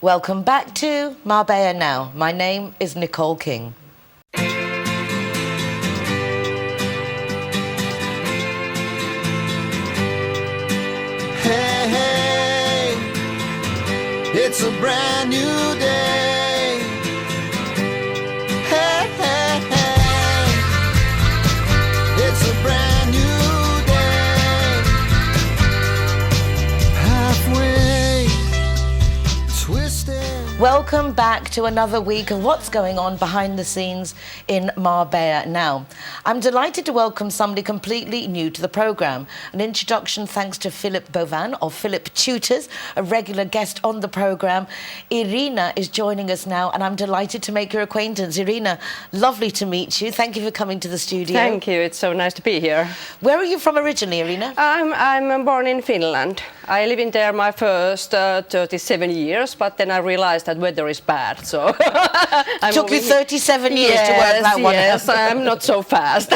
Welcome back to Marbella Now. My name is Nicole King. Hey, hey, it's a brand new day. Hey, hey, hey, it's a brand new day. Halfway twisted. Welcome back to another week of what's going on behind the scenes in Marbella Now. I'm delighted to welcome somebody completely new to the programme. An introduction thanks to Philip Bovan of Philip Tutors, a regular guest on the programme. Irina is joining us now and I'm delighted to make your acquaintance. Irina, lovely to meet you. Thank you for coming to the studio. Thank you, it's so nice to be here. Where are you from originally, Irina? I'm born in Finland. I live in there my first 37 years, but then I realized that weather is bad, so... Took you 37 years to work that one out. Yes, I'm not so fast.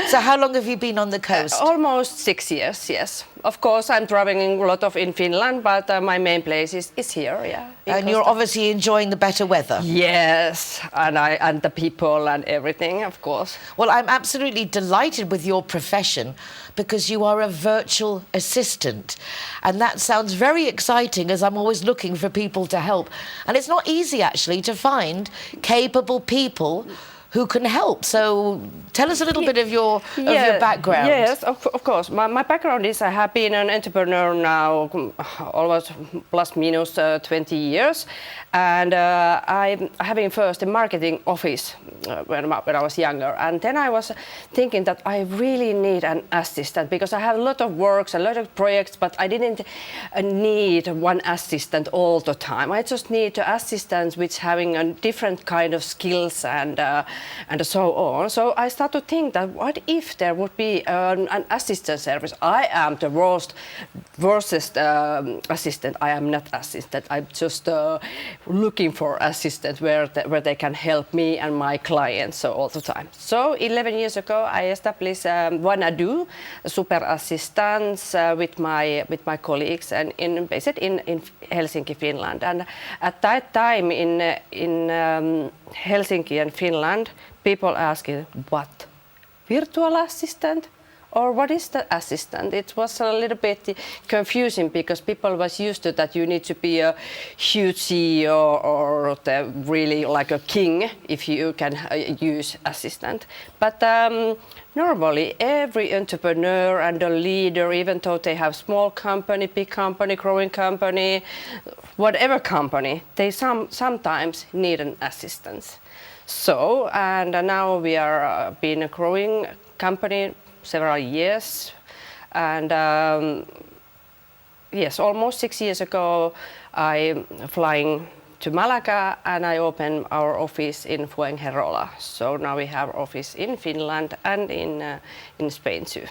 So how long have you been on the coast? Almost 6 years, yes. Of course, I'm traveling a lot in Finland, but my main place is here, yeah. And you're obviously enjoying the better weather. Yes, and the people and everything, of course. Well, I'm absolutely delighted with your profession because you are a virtual assistant. And that sounds very exciting as I'm always looking for people to help. And it's not easy, actually, to find capable people who can help. So tell us a little bit of your background. Yes, of course. My background is I have been an entrepreneur now almost plus minus 20 years. And I'm having first a marketing office when I was younger. And then I was thinking that I really need an assistant because I have a lot of works, a lot of projects, but I didn't need one assistant all the time. I just need assistants which having a different kind of skills and so on. So I start to think that what if there would be an assistant service? I am the worstest assistant. I am not assistant. I'm just looking for assistant where they can help me and my clients all the time. So 11 years ago, I established Wanna Do super assistants with my colleagues and based in Helsinki, Finland. And at that time in Helsinki and Finland, people asking, what? Virtual assistant? Or what is the assistant? It was a little bit confusing because people was used to that you need to be a huge CEO or really like a king if you can use assistant. But normally every entrepreneur and a leader, even though they have small company, big company, growing company, whatever company, they sometimes need an assistant. So, and now we are been a growing company several years, and yes, almost 6 years ago, I flying to Malaga and I opened our office in Fuengirola. So now we have office in Finland and in Spain too.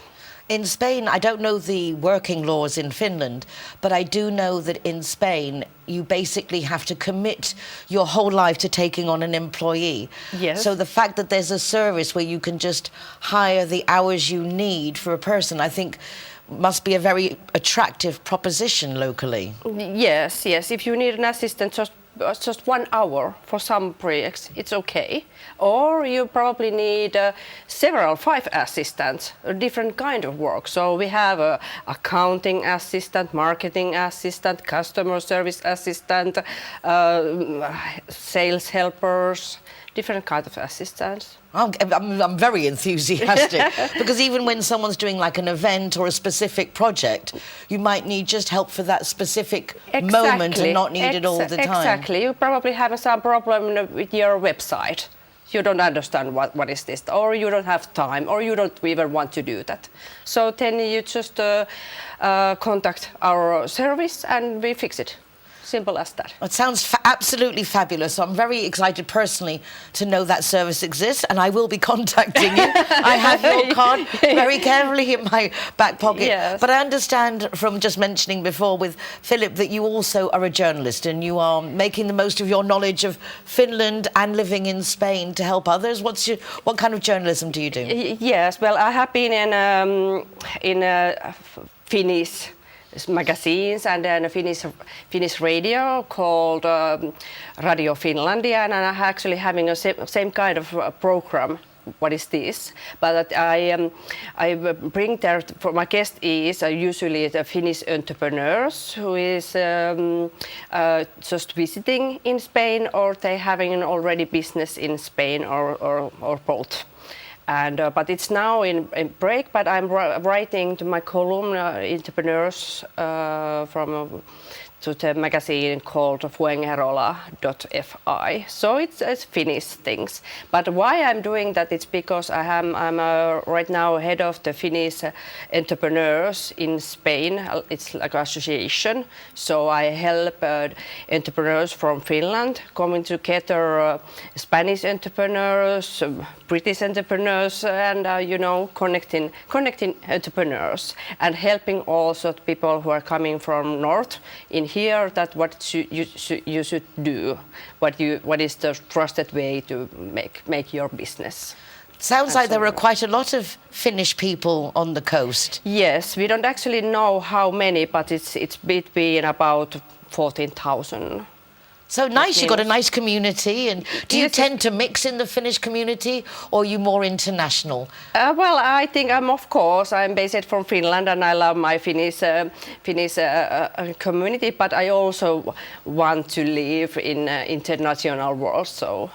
In Spain, I don't know the working laws in Finland, but I do know that in Spain, you basically have to commit your whole life to taking on an employee. Yes. So the fact that there's a service where you can just hire the hours you need for a person, I think must be a very attractive proposition locally. Yes. If you need an assistant, just 1 hour for some projects, it's okay. Or you probably need 5 assistants, a different kind of work. So we have a accounting assistant, marketing assistant, customer service assistant, sales helpers, different kind of assistants. I'm very enthusiastic because even when someone's doing like an event or a specific project, you might need just help for that specific moment and not need it all the time. Exactly. You probably have some problem with your website. You don't understand what is this, or you don't have time, or you don't even want to do that. So then you just contact our service and we fix it. Simple as that. It sounds absolutely fabulous. So I'm very excited personally to know that service exists, and I will be contacting you. I have your card very carefully in my back pocket. Yes. But I understand from just mentioning before with Philip that you also are a journalist and you are making the most of your knowledge of Finland and living in Spain to help others. What kind of journalism do you do? Yes, well, I have been in Finnish magazines and then a Finnish radio called Radio Finlandia, and I'm actually having a same kind of program. What is this? But I bring there. For my guest is usually the Finnish entrepreneurs who is just visiting in Spain, or they having an already business in Spain, or both. And but it's now in break. But I'm writing to my column entrepreneurs from. To the magazine called Fuengirola.fi. So it's Finnish things. But why I'm doing that, it's because I'm right now head of the Finnish entrepreneurs in Spain. It's like an association. So I help entrepreneurs from Finland coming together, Spanish entrepreneurs, British entrepreneurs, and connecting entrepreneurs and helping also people who are coming from north in here, that what you should do, what is the trusted way to make your business. Sounds like there are quite a lot of Finnish people on the coast. Yes, we don't actually know how many, but it's between about 14,000. So nice, you've got a nice community. And do you tend to mix in the Finnish community, or are you more international? Well, I think I'm based from Finland, and I love my Finnish community, but I also want to live in international world. So.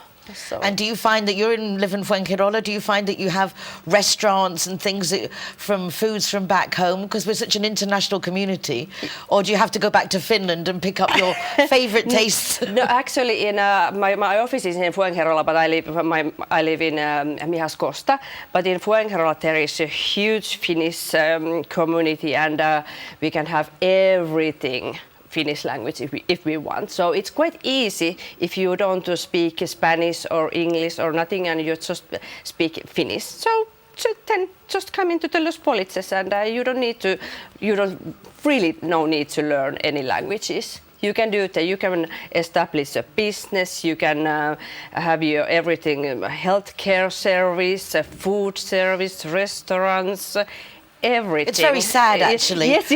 And do you find that live in Fuengirola, do you find that you have restaurants and things from foods from back home, because we're such an international community, or do you have to go back to Finland and pick up your favorite tastes? No, actually, in my office is in Fuengirola, but I live in Mihaskosta. But in Fuengirola there is a huge Finnish community, and we can have everything Finnish language if we want. So it's quite easy if you don't speak Spanish or English or nothing, and you just speak Finnish. So then just come into the Los Polices, and you don't need to learn any languages. You can do that. You can establish a business. You can have your everything, healthcare service, food service, restaurants. Everything. It's very sad, actually. Yes,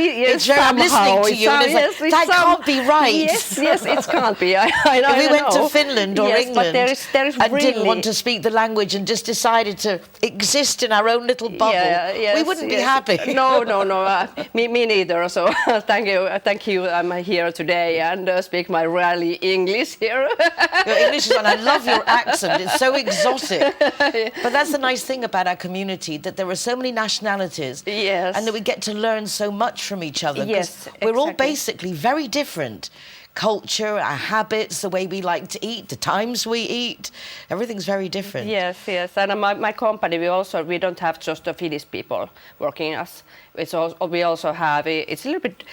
I'm listening to you, and it's like, that can't be right. Yes, it can't be. I know. If we went to Finland or England but there is and really didn't want to speak the language and just decided to exist in our own little bubble, we wouldn't be happy. No. Me neither. So thank you. I'm here today and speak my rally English here. Your English is, and I love your accent. It's so exotic. But that's the nice thing about our community, that there are so many nationalities. Yes. And that we get to learn so much from each other. Yes, we're all basically very different. Culture, our habits, the way we like to eat, the times we eat, everything's very different. Yes. And my company, we don't have just the Finnish people working us. We also have, it's a little bit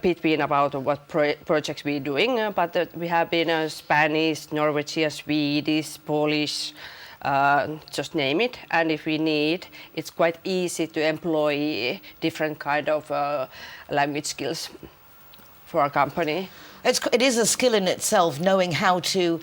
between about what projects we're doing, but we have been Spanish, Norwegian, Swedish, Polish, just name it, and if we need, it's quite easy to employ different kind of language skills for our company. It is a skill in itself, knowing how to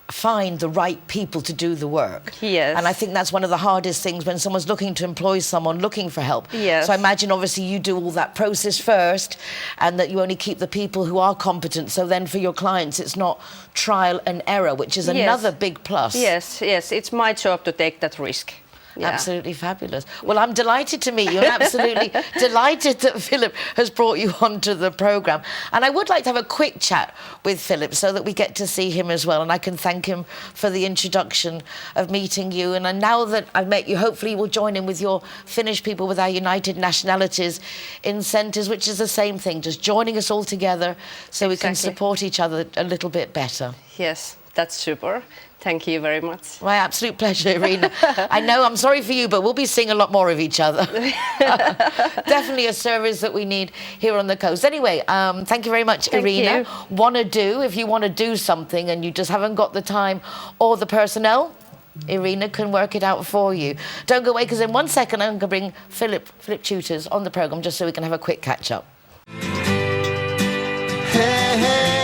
find the right people to do the work. Yes. And I think that's one of the hardest things when someone's looking to employ someone looking for help. Yes. So I imagine obviously you do all that process first, and that you only keep the people who are competent. So then for your clients, it's not trial and error, which is another big plus. Yes. It's my job to take that risk. Yeah. Absolutely fabulous. Well, I'm delighted to meet you, and absolutely delighted that Philip has brought you onto the programme. And I would like to have a quick chat with Philip so that we get to see him as well, and I can thank him for the introduction of meeting you. And now that I've met you, hopefully you will join in with your Finnish people with our United Nationalities incentives, which is the same thing, just joining us all together so we can support each other a little bit better. Yes, that's super. Thank you very much. My absolute pleasure, Irina. I know, I'm sorry for you, but we'll be seeing a lot more of each other. Definitely a service that we need here on the coast. Anyway, thank you very much, Irina. If you want to do something and you just haven't got the time or the personnel, Irina can work it out for you. Don't go away, because in 1 second I'm going to bring Philip Tutors on the programme just so we can have a quick catch-up. Hey, hey.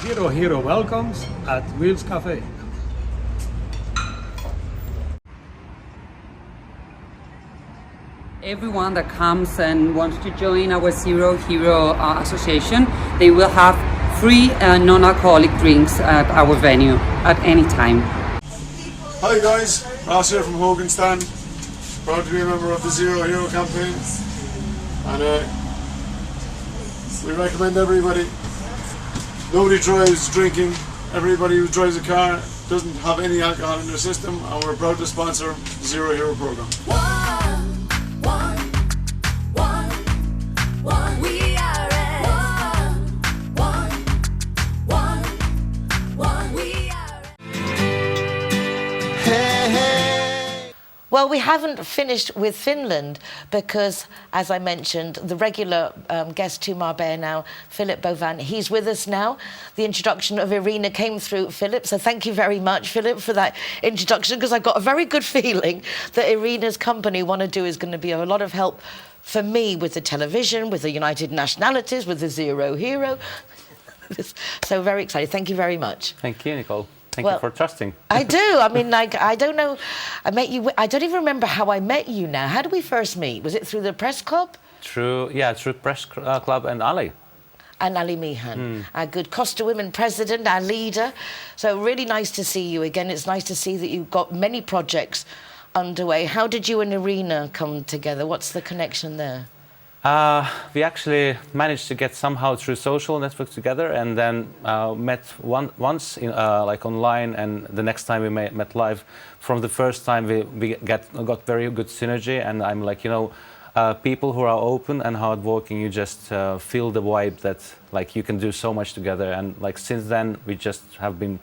Zero Hero welcomes at Wheels Cafe. Everyone that comes and wants to join our Zero Hero Association, they will have free non-alcoholic drinks at our venue at any time. Hi guys, Ross here from Hogan Stand. Proud to be a member of the Zero Hero campaign. And we recommend everybody, nobody drives drinking, everybody who drives a car doesn't have any alcohol in their system, and we're proud to sponsor the Zero Hero program. We are Hey, hey. Well, we haven't finished with Finland because, as I mentioned, the regular guest to Marbella Now, Philip Bovan, he's with us now. The introduction of Irina came through Philip, so thank you very much, Philip, for that introduction, because I've got a very good feeling that Irina's company, Wanna Do, is going to be of a lot of help for me with the television, with the United Nationalities, with the Zero Hero. So very excited. Thank you very much. Thank you, Nicole. Thank you for trusting. I do. I mean, like, I don't know. I met you. I don't even remember how I met you now. How did we first meet? Was it through the press club? Through press club and Ali. And Ali Meehan, our good Costa Women president, our leader. So really nice to see you again. It's nice to see that you've got many projects underway. How did you and Irina come together? What's the connection there? We actually managed to get somehow through social networks together, and then met once in, like online, and the next time we met live. From the first time we got very good synergy, and I'm like, you know, people who are open and hardworking, you just feel the vibe that like you can do so much together, and like since then we just have been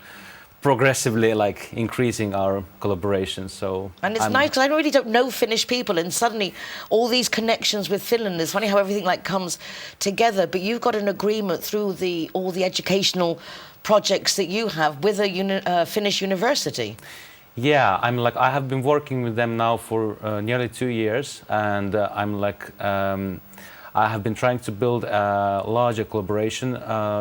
progressively like increasing our collaboration. So and it's nice because I really don't know Finnish people, and suddenly all these connections with Finland. It's funny how everything like comes together. But you've got an agreement through all the educational projects that you have with a Finnish university. Yeah, I have been working with them now for nearly 2 years, and I have been trying to build a larger collaboration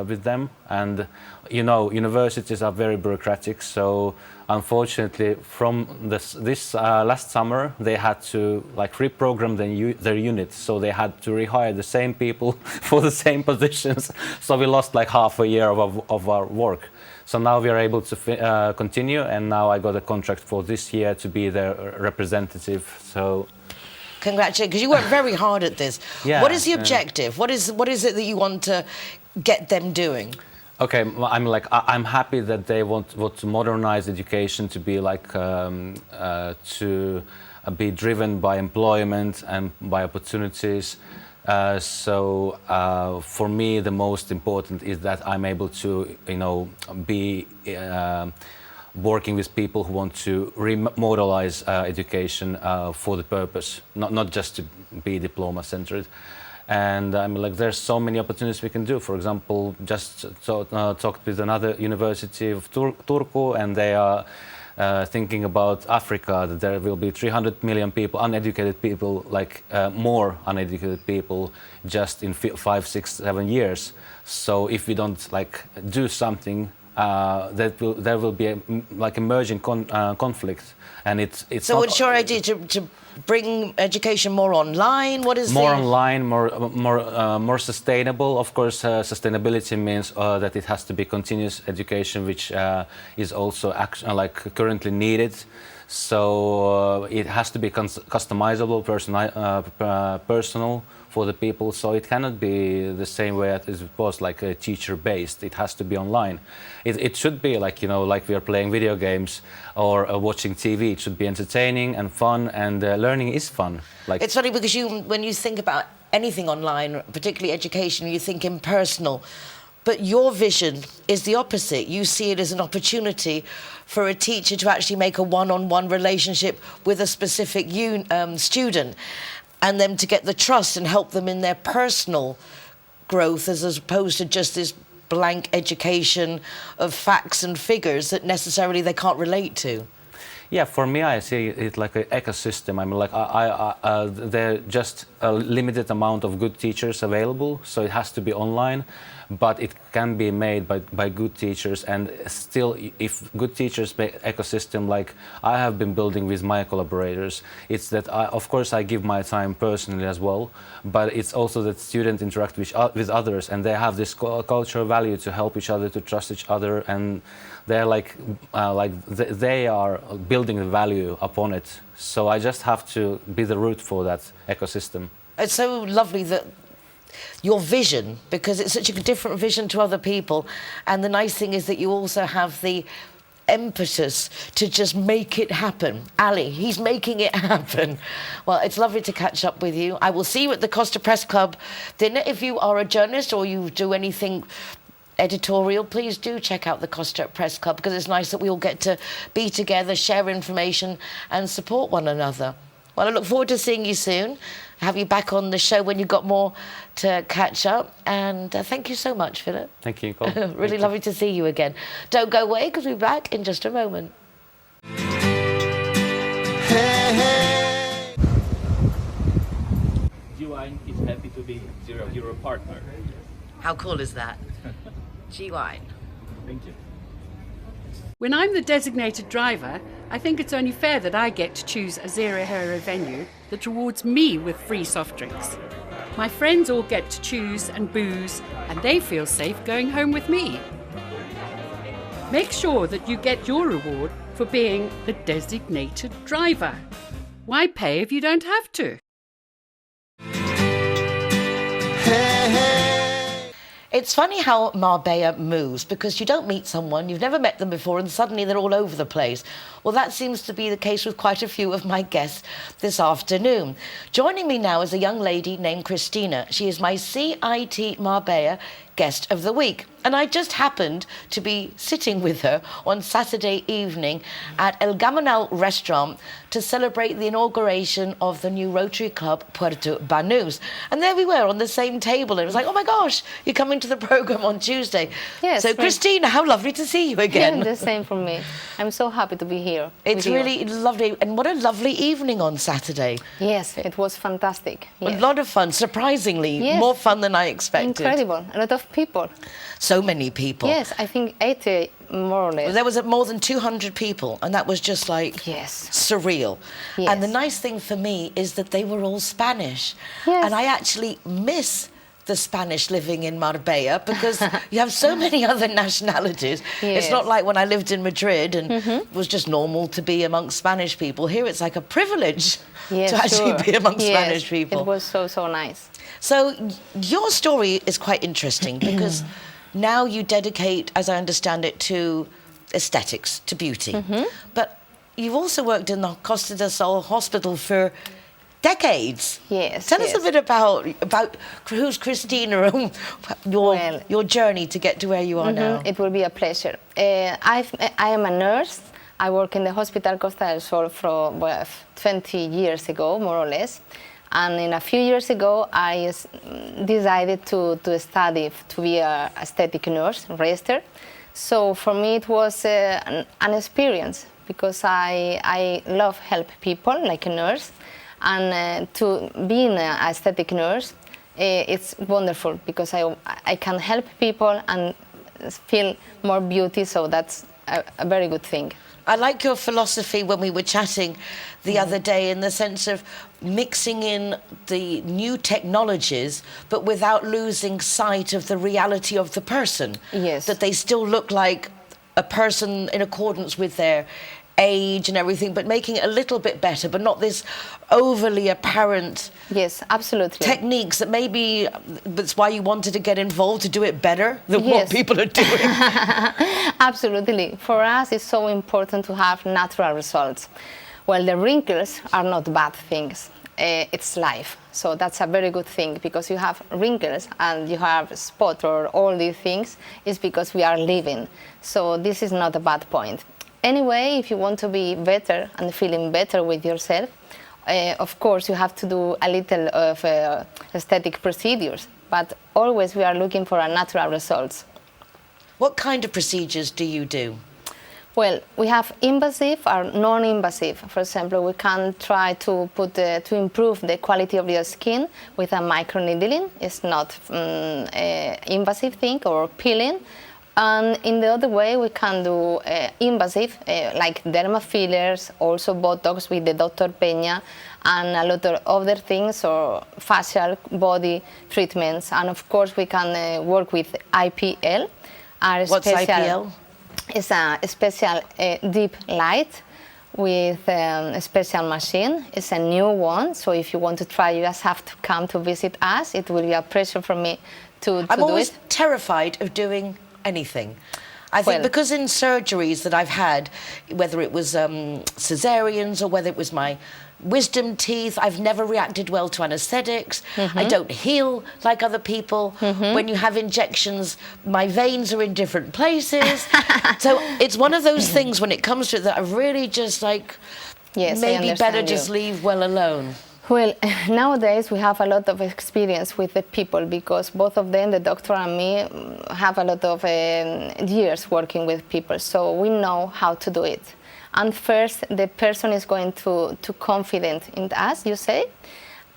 with them, and you know, universities are very bureaucratic, so unfortunately from this last summer they had to like reprogram their units, so they had to rehire the same people for the same positions, so we lost like half a year of our work. So now we are able to continue, and now I got a contract for this year to be their representative. So congratulations, because you worked very hard at this. Yeah, what is the objective? What is it that you want to get them doing? Okay, I'm happy that they want to modernize education to be like to be driven by employment and by opportunities. So for me, the most important is that I'm able to, you know, be working with people who want to remodelize education for the purpose, not just to be diploma-centered. And there's so many opportunities we can do. For example, just talked with another university of Turku, and they are thinking about Africa, that there will be 300 million people, uneducated people, more uneducated people just in 5, 6, 7 years. So if we don't do something, there will be a emerging conflict, and it's. So what's your idea, to bring education more online? What is more online, more sustainable? Of course, sustainability means that it has to be continuous education, which is also currently needed. So it has to be customizable, personal for the people. So it cannot be the same way as it was, like teacher-based. It has to be online. It should be like we are playing video games or watching TV. It should be entertaining and fun, and learning is fun. It's funny because when you think about anything online, particularly education, you think impersonal. But your vision is the opposite. You see it as an opportunity for a teacher to actually make a one-on-one relationship with a specific student, and them to get the trust and help them in their personal growth, as opposed to just this blank education of facts and figures that necessarily they can't relate to. Yeah, for me, I see it like an ecosystem. I mean, like there are just a limited amount of good teachers available, so it has to be online, but it can be made by good teachers. And still, if good teachers make ecosystem like I have been building with my collaborators, it's that of course I give my time personally as well, but it's also that students interact with others, and they have this cultural value to help each other, to trust each other, and they're they are building the value upon it. So I just have to be the root for that ecosystem. It's so lovely that your vision, because it's such a different vision to other people, and the nice thing is that you also have the impetus to just make it happen. Ali, he's making it happen. Well, it's lovely to catch up with you. I will see you at the Costa Press Club dinner. If you are a journalist or you do anything editorial, please do check out the Costa Press Club, because it's nice that we all get to be together, share information and support one another. Well, I look forward to seeing you soon, have you back on the show when you've got more to catch up, and thank you so much, Philip. Thank you, Nicole. Really lovely to see you again. Don't go away, because we'll be back in just a moment. G-Wine is happy to be Zero Hero partner. How cool is that? G-Wine. Thank you. When I'm the designated driver, I think it's only fair that I get to choose a Zero Hero venue that rewards me with free soft drinks. My friends all get to choose and booze, and they feel safe going home with me. Make sure that you get your reward for being the designated driver. Why pay if you don't have to? It's funny how Marbella moves, because you don't meet someone, you've never met them before, and suddenly they're all over the place. Well, that seems to be the case with quite a few of my guests this afternoon. Joining me now is a young lady named Christina. She is my CIT Marbella Guest of the Week. And I just happened to be sitting with her on Saturday evening at El Gamonal restaurant to celebrate the inauguration of the new Rotary Club Puerto Banús. And there we were on the same table. And it was like, oh my gosh, you're coming to the programme on Tuesday. Yes. So Christina, how lovely to see you again. The same for me. I'm so happy to be here. It's really lovely. And what a lovely evening on Saturday. Yes, it was fantastic. A Yes. lot of fun, surprisingly. Yes. More fun than I expected. Incredible. A lot of people. So many people. Yes, I think 80 more or less. There was more than 200 people, and that was just like Yes. surreal. Yes. And the nice thing for me is that they were all Spanish. Yes. And I actually miss the Spanish living in Marbella, because you have so many other nationalities. It's Yes. not like when I lived in Madrid and it was just normal to be amongst Spanish people. Here it's like a privilege Yes, to actually sure. be amongst Yes, Spanish people. It was so nice. So your story is quite interesting, because now you dedicate, as I understand it, to aesthetics, to beauty. But you've also worked in the Costa del Sol hospital for decades. Yes. Tell us a bit about who's Christina and your journey to get to where you are now. It will be a pleasure. I am a nurse. I work in the hospital Costa del Sol for 20 years ago, more or less. And in a few years ago, I decided to study to be an aesthetic nurse, registered. So for me, it was an experience, because I love help people like a nurse. And to being an aesthetic nurse, it's wonderful, because I can help people and feel more beauty, so that's a very good thing. I like your philosophy when we were chatting the other day, in the sense of mixing in the new technologies, but without losing sight of the reality of the person. Yes. That they still look like a person in accordance with their age and everything, but making it a little bit better, but not this overly apparent Yes, absolutely. techniques that maybe that's why you wanted to get involved, to do it better than what Yes. people are doing. Absolutely. For us, it's so important to have natural results. Well, the wrinkles are not bad things. It's life. So that's a very good thing, because you have wrinkles and you have spot or all these things, is because we are living. So this is not a bad point. Anyway, if you want to be better and feeling better with yourself, of course you have to do a little of aesthetic procedures, but always we are looking for a natural results. What kind of procedures do you do? Well, we have invasive or non-invasive. For example, we can try to to improve the quality of your skin with a microneedling. It's not a invasive thing, or peeling. And in the other way, we can do invasive, like derma fillers, also Botox with the Dr. Peña, and a lot of other things, or facial body treatments. And of course, we can work with IPL. What's IPL? It's a special deep light with a special machine. It's a new one, so if you want to try, you just have to come to visit us. It will be a pleasure for me to I'm do always it. terrified of doing anything. I think Well- because in surgeries that I've had, whether it was cesareans or whether it was my wisdom teeth, I've never reacted well to anesthetics. I don't heal like other people. When you have injections, my veins are in different places. So it's one of those things when it comes to it that I really just like, Yes, I maybe better understand just you. leave well alone. Well, nowadays we have a lot of experience with the people, because both of them, the doctor and me, have a lot of years working with people, so we know how to do it. And first, the person is going to confident in us, you say,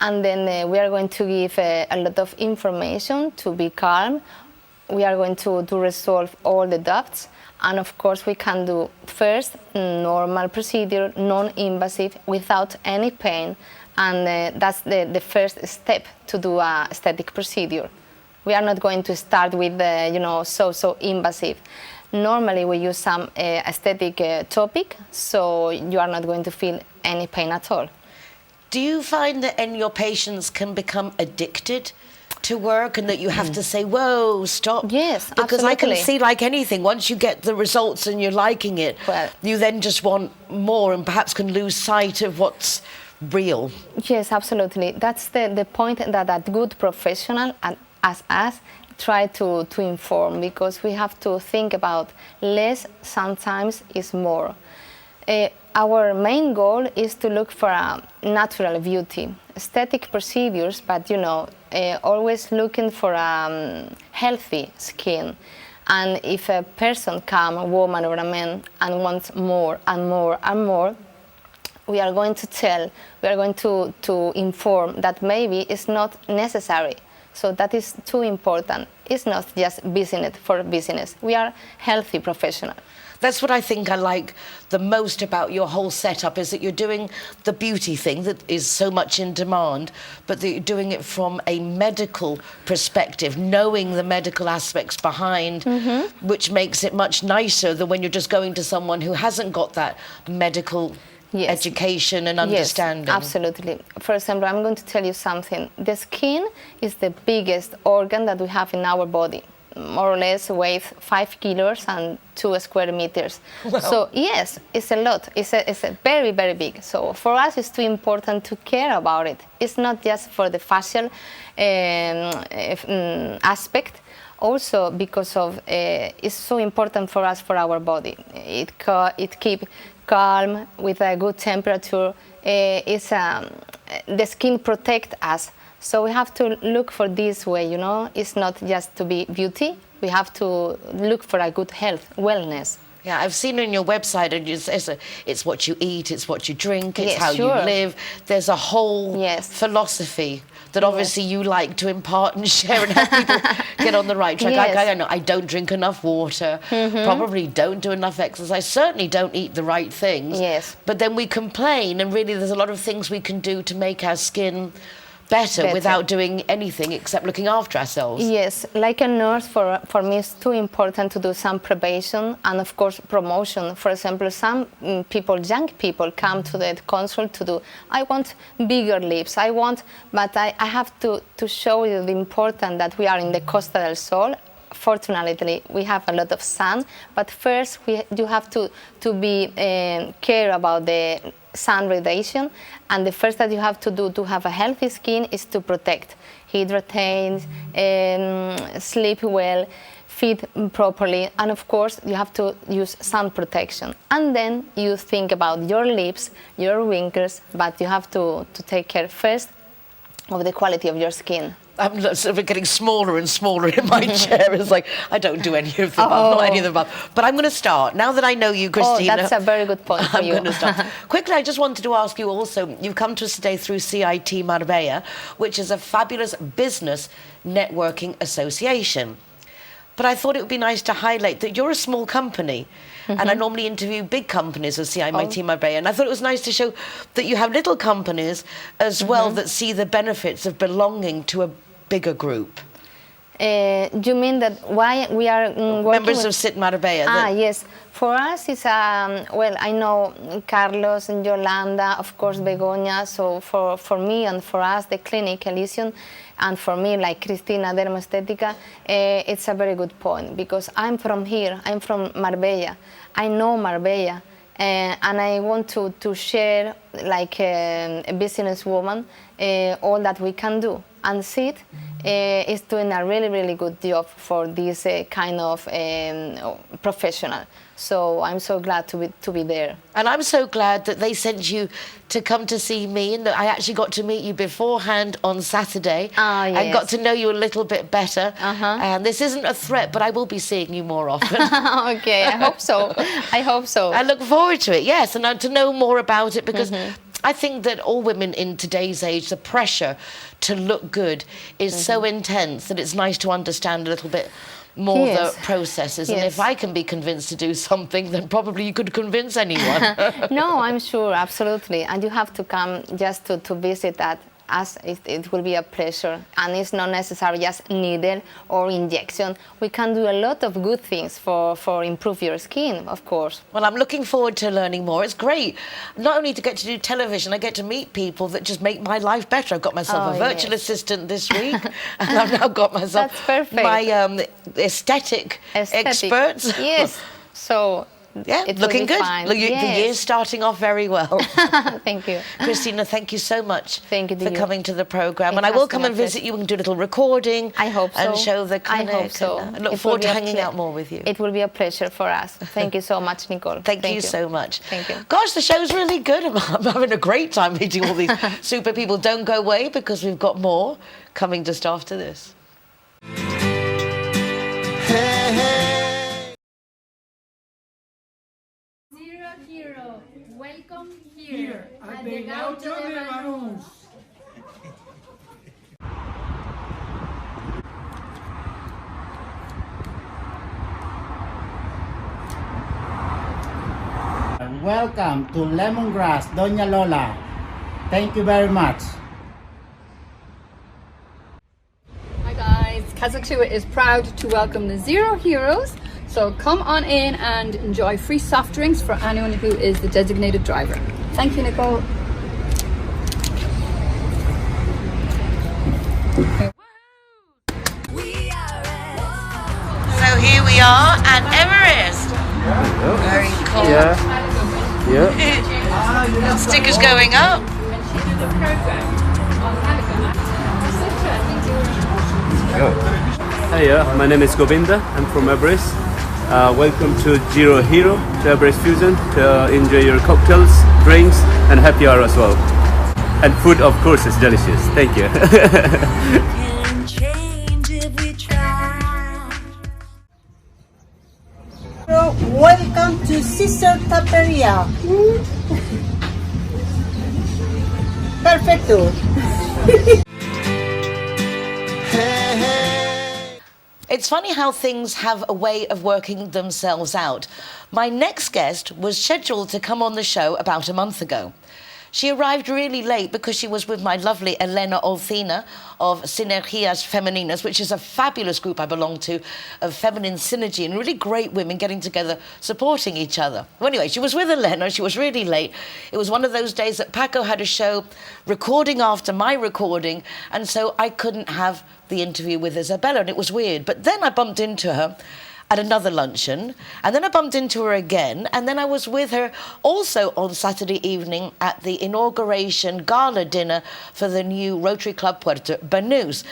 and then we are going to give a lot of information to be calm. We are going to resolve all the doubts, and of course we can do first normal procedure, non-invasive, without any pain, and that's the first step to do a aesthetic procedure. We are not going to start with so invasive. Normally we use some aesthetic topic, so you are not going to feel any pain at all. Do you find that any of your patients can become addicted to work, and that you have to say, whoa, stop? Yes, because I can absolutely. see, like anything, once you get the results and you're liking it, Well- you then just want more and perhaps can lose sight of what's real. Yes, absolutely. That's the point that a good professional as us try to inform, because we have to think about less sometimes is more. Our main goal is to look for a natural beauty, aesthetic procedures, but always looking for a healthy skin. And if a person come, a woman or a man, and wants more and more and more, we are going to inform that maybe it's not necessary. So that is too important. It's not just business for business. We are healthy professionals. That's what I think I like the most about your whole setup, is that you're doing the beauty thing that is so much in demand, but that you're doing it from a medical perspective, knowing the medical aspects behind, which makes it much nicer than when you're just going to someone who hasn't got that medical education and understanding. Yes, absolutely. For example, I'm going to tell you something. The skin is the biggest organ that we have in our body. More or less weighs 5 kilos and 2 square meters. Wow. So yes, it's a lot. It's a very, very big. So for us, it's too important to care about it. It's not just for the facial aspect. Also because of it's so important for us, for our body. It keeps calm with a good temperature. The skin protects us. So we have to look for this way, It's not just to be beauty. We have to look for a good health, wellness. Yeah, I've seen on your website, and it's what you eat, it's what you drink, it's Yes, how sure. you live. There's a whole Yes. philosophy that obviously you like to impart and share and help people get on the right track. Yes. I don't know, I don't drink enough water, probably don't do enough exercise, certainly don't eat the right things. Yes. But then we complain, and really there's a lot of things we can do to make our skin better without doing anything except looking after ourselves. Yes, like a nurse, for me it's too important to do some prevention and of course promotion. For example, some young people come to the consult to do, I want bigger lips, but I have to show you the importance that we are in the Costa del Sol. Fortunately, we have a lot of sun, but first you have to be care about the sun radiation, and the first that you have to do to have a healthy skin is to protect, hydrate, sleep well, feed properly, and of course you have to use sun protection. And then you think about your lips, your wrinkles, but you have to take care first of the quality of your skin. I'm sort of getting smaller and smaller in my chair. It's like, I don't do any of the above, not any of the above. But I'm going to start. Now that I know you, Christina. Oh, that's a very good point for I'm you. going to start. Quickly, I just wanted to ask you also, you've come to us today through CIT Marbella, which is a fabulous business networking association. But I thought it would be nice to highlight that you're a small company. And I normally interview big companies of CIT Marbella. And I thought it was nice to show that you have little companies as well that see the benefits of belonging to a bigger group. You mean that why we are working Members with... of CIT Marbella. Ah, yes. For us, it's well, I know Carlos and Yolanda, of course, Begoña. So for me and for us, the clinic Elysium, and for me, like Cristina, Dermoestetica, it's a very good point because I'm from here. I'm from Marbella. I know Marbella. And I want to share, like a businesswoman, all that we can do. And Sid is doing a really, really good job for this kind of professional. So I'm so glad to be there. And I'm so glad that they sent you to come to see me, and that I actually got to meet you beforehand on Saturday. Ah, yes. I got to know you a little bit better. And this isn't a threat, but I will be seeing you more often. Okay, I hope so. I hope so. I look forward to it, yes, and to know more about it, because I think that all women in today's age, the pressure to look good is so intense that it's nice to understand a little bit more the processes. And if I can be convinced to do something, then probably you could convince anyone. No, I'm sure, absolutely. And you have to come just to visit that. As it will be a pleasure, and it's not necessary just needle or injection. We can do a lot of good things for improve your skin, of course. Well, I'm looking forward to learning more. It's great. Not only to get to do television, I get to meet people that just make my life better. I've got myself a virtual assistant this week, and I've now got myself my aesthetic experts. Yes. So yeah, looking good. The year's starting off very well. Thank you. Christina, thank you so much for coming to the programme. It And I will has come been and a visit you and do a little recording. I hope so. And show the clinic. I hope so. I look forward to hanging out more with you. It will be a pleasure for us. Thank you so much, Nicole. Thank you so much. Thank you. Gosh, the show's really good. I'm having a great time meeting all these super people. Don't go away, because we've got more coming just after this. Hero, welcome here at the Gaucho de Banús. Welcome to Lemongrass, Doña Lola. Thank you very much. Hi guys, Kazakhstan is proud to welcome the Zero Heroes. So come on in and enjoy free soft drinks for anyone who is the designated driver. Thank you, Nicole. So here we are at Everest. Very cool. Yeah. Stickers going up. Hi, my name is Govinda. I'm from Everest. Welcome to Zero Hero, to Everest Fusion, to enjoy your cocktails, drinks, and happy hour as well. And food, of course, is delicious. Thank you. Welcome to Sister Taperia. Perfecto. It's funny how things have a way of working themselves out. My next guest was scheduled to come on the show about a month ago. She arrived really late because she was with my lovely Elena Olcina of Sinergias Femeninas, which is a fabulous group I belong to, of feminine synergy and really great women getting together, supporting each other. Well, anyway, she was with Elena. She was really late. It was one of those days that Paco had a show recording after my recording, and so I couldn't have the interview with Isabella, and it was weird. But then I bumped into her at another luncheon, and then I bumped into her again, and then I was with her also on Saturday evening at the inauguration gala dinner for the new Rotary Club Puerto Banús.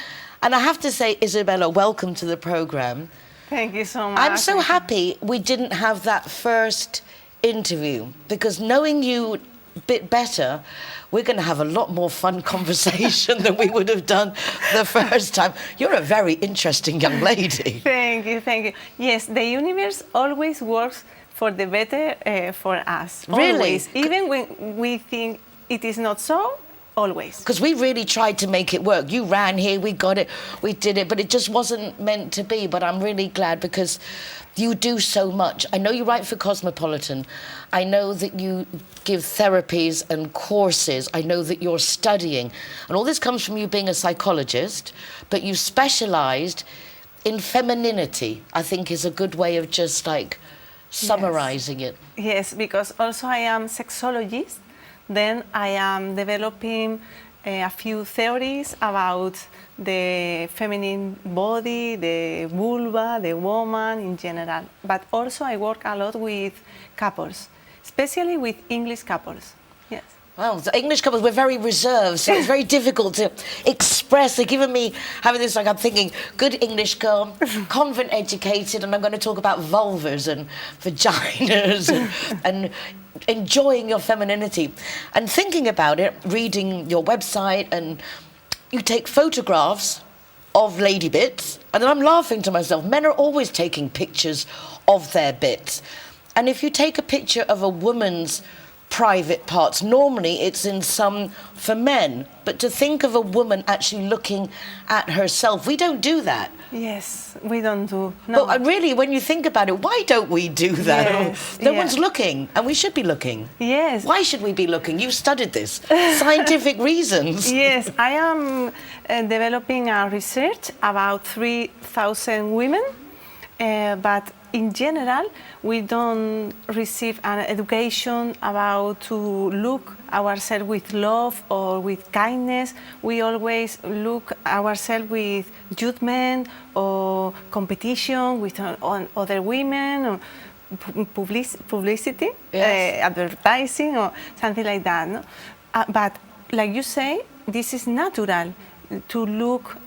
And I have to say, Isabella, welcome to the programme. Thank you so much. I'm so happy we didn't have that first interview, because knowing you bit better, we're going to have a lot more fun conversation than we would have done the first time. You're a very interesting young lady. Thank you, thank you. Yes, the universe always works for the better for us. Really? Always. Even when we think it is not so, always. Because we really tried to make it work. You ran here, we got it, we did it, but it just wasn't meant to be. But I'm really glad because you do so much. I know you write for Cosmopolitan. I know that you give therapies and courses. I know that you're studying. And all this comes from you being a psychologist, but you specialised in femininity, I think is a good way of just like summarising it. Yes, because also I am sexologist. Then I am developing a few theories about the feminine body, the vulva, the woman in general. But also I work a lot with couples, especially with English couples. Yes. Wow, the English couples, we're very reserved, so it's very difficult to express. They're giving me, having this, like I'm thinking, good English girl, convent educated, and I'm going to talk about vulvas and vaginas and enjoying your femininity. And thinking about it, reading your website, and you take photographs of lady bits, and then I'm laughing to myself. Men are always taking pictures of their bits. And if you take a picture of a woman's private parts, normally it's in some for men, but to think of a woman actually looking at herself, we don't do that. Yes, we don't do. No. But really, when you think about it, why don't we do that? Yes, No one's looking, and we should be looking. Yes. Why should we be looking? You studied this. Scientific reasons. Yes, I am developing a research about 3,000 women, but in general, we don't receive an education about to look ourselves with love or with kindness. We always look ourselves with judgment or competition with on other women, or publicity, advertising, or something like that. No? But like you say, this is natural to look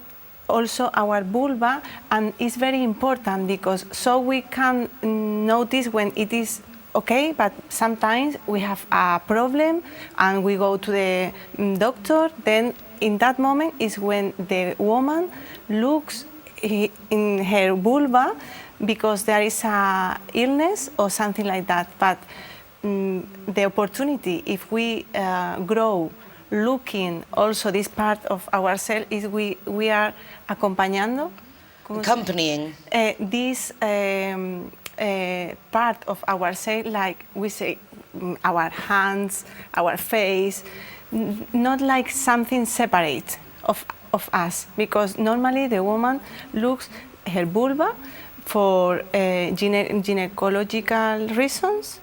also our vulva, and it's very important because so we can notice when it is okay, but sometimes we have a problem and we go to the doctor. Then in that moment is when the woman looks in her vulva because there is a illness or something like that. But the opportunity, if we grow looking also this part of ourselves, is we are accompanying this part of ourselves, like we say, our hands, our face, not like something separate of us, because normally the woman looks her vulva for gynecological reasons,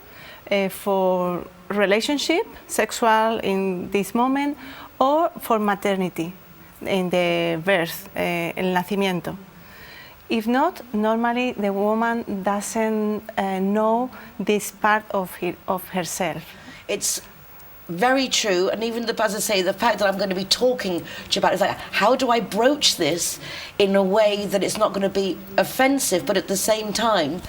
for relationship, sexual in this moment, or for maternity, in the birth, el nacimiento. If not, normally the woman doesn't know this part of herself. It's very true, and even as I say, the fact that I'm going to be talking to you about it is like, how do I broach this in a way that it's not going to be offensive, but at the same time,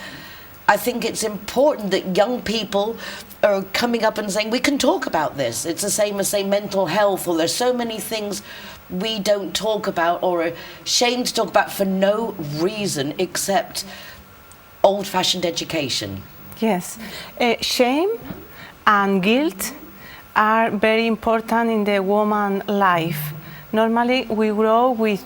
I think it's important that young people are coming up and saying, we can talk about this. It's the same as, say, mental health, or there's so many things we don't talk about or are ashamed to talk about for no reason except old-fashioned education. Yes. Shame and guilt are very important in the woman's life. Normally, we grow with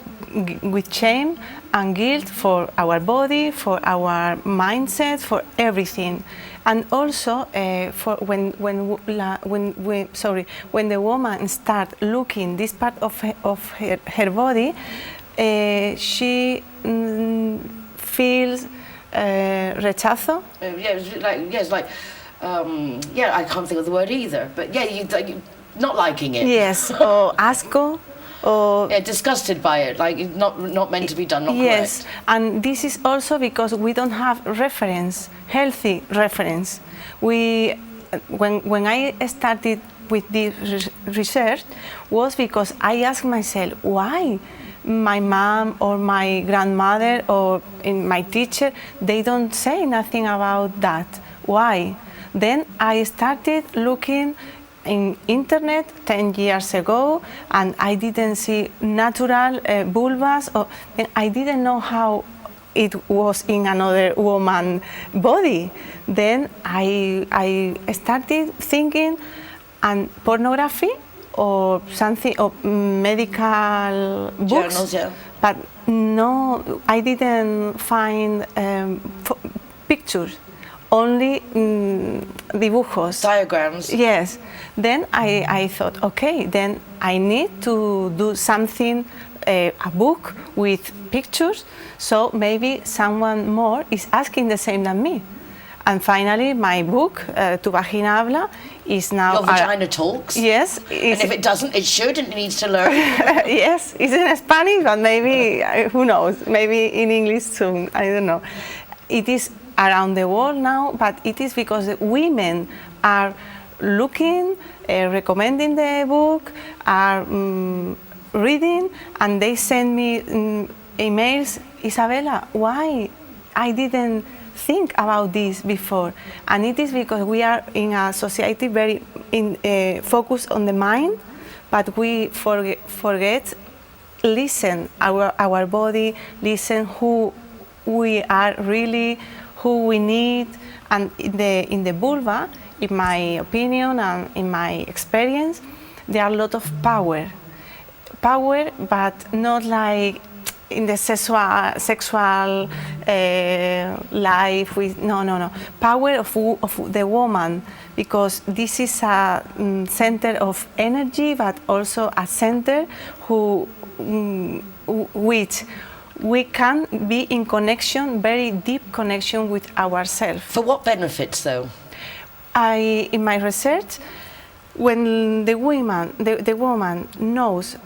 shame and guilt for our body, for our mindset, for everything, and also for when the woman starts looking this part of her body, she feels rechazo. I can't think of the word either, but you not liking it. Yes, or asco. Or disgusted by it, like it's not meant to be done, not yes, correct. And this is also because we don't have reference, healthy reference. When I started with this research was because I asked myself why my mom or my grandmother or my teacher, they don't say nothing about that. Why? Then I started looking in internet 10 years ago, and I didn't see natural vulvas, or I didn't know how it was in another woman's body. Then I started thinking, and pornography or something, or medical books. Journals, yeah. But no, I didn't find pictures, only dibujos. Diagrams. Yes. Then I thought, okay, then I need to do something, a book with pictures, so maybe someone more is asking the same than me. And finally, my book, Tu Vagina Habla, is now... Your Vagina Talks? Yes. And if it doesn't, it should, and it needs to learn. Yes, it's in Spanish, but maybe, who knows, maybe in English soon, I don't know. It is around the world now, but it is because the women are looking, recommending the book, are reading, and they send me emails, Isabella, why I didn't think about this before? And it is because we are in a society very focused on the mind, but we forget listen our body, listen who we are really, who we need. And in the vulva, in my opinion and in my experience, there are a lot of power, but not like in the sexual life. With no power of the woman, because this is a center of energy, but also a center which we can be in connection, very deep connection with ourselves. For what benefits, though? In my research, when the woman knows